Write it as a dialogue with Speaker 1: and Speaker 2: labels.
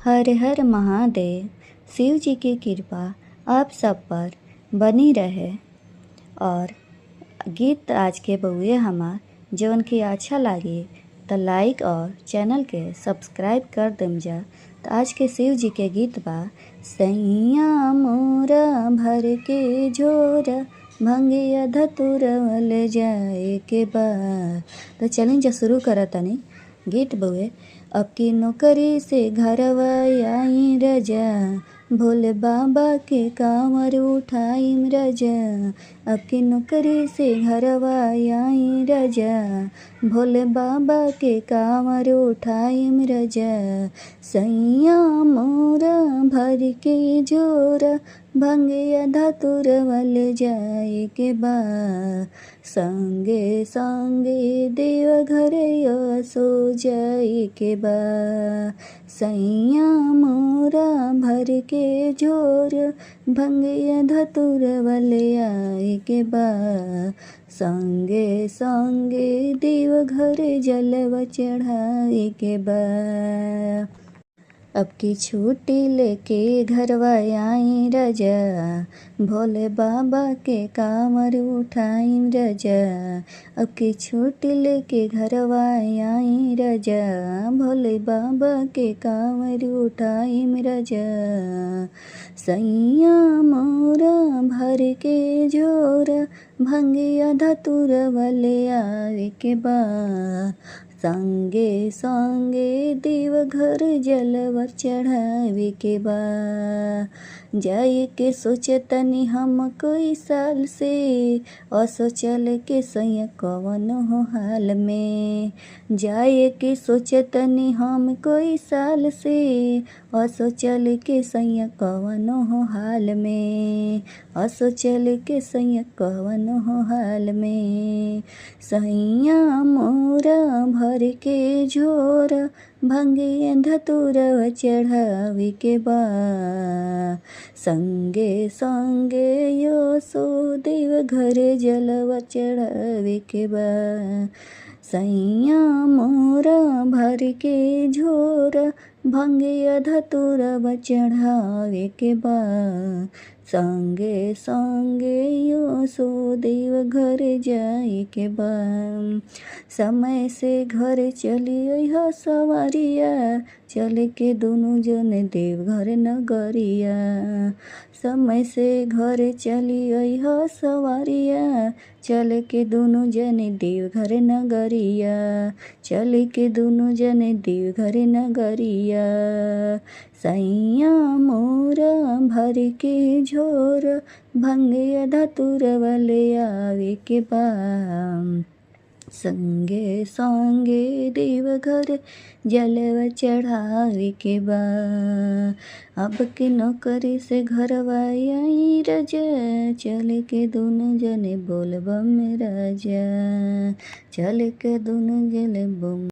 Speaker 1: हर हर महादेव। शिव जी की कृपा आप सब पर बनी रहे। और गीत आज के बउए हमार जवन की अच्छा लागे तो लाइक और चैनल के सब्सक्राइब कर देम जा। तो आज के शिव जी के गीत बा सैया मोरा भर के झोरा भंगिया धतुरवा ले जाए के बा। तो चलिन जा शुरू करत तनी गीत बउए। अब की नौकरी से घरवा आई रजा भोले बाबा के कांवर उठाईम रजा। अब की नौकरी से घरवा आई रजा भोले बाबा के कांवर उठाईम रजा। सैया मोरा भर के झोरा भंगिया धतुरवा ले जाए के बा। संगे संगे देवघर सो जाए के बा। सैया मोरा भर के झोर भंगिया धतुरवा ले आए के बा। संगे संगे देवघर जलवा चढ़ाए के बा। अब की छुट्टी लेके घरवा आई रजा भोले बाबा के कांवर उठाईम रजा। अब की छुट्टी लेके घरवा आई रजा भोले बाबा के कांवर उठाईम रजा। सैया मोरा भर के झोरा भंगिया धतुरवा ले आए के बा। संगे संगे देवघर जलवा चढ़ावे के बा। जाए के सोचतनी हम कई साल से असो चल के सैया कवन हो हाल में। जाए के सोचतनी हम कई साल से असो चल के सैया कवन हो हाल में। असो चल के सैया कवन हो हाल में। सैया मोरा भर के झोरा भंगिया धतुरवा चढ़ावे के बा। संगे संगे सो देवघर जलवा चढ़ावे के बा। सैया मोरा भर के झोरा भंगिया धतुरवा चढ़ावे के बा। संगे संगे सो देवघर जाए के बा। समय से घर चली अइहा सवारिया चल के दोनों जन देवघर नगरिया। समय से घर चली अइहा सवारिया चल के दोनों जने देवघर नगरिया। चल के दोनों जने देवघर नगरिया। सैया मोरा भर के झोरा भंगिया धतुरवा ले आवे के बा। संगे संगे देवघर जलवा चढ़ावे के बा। अब के नौकरी से घरवा आई रजा चल के दोनों जने बोलबम राजा। चल के दोनों जने बम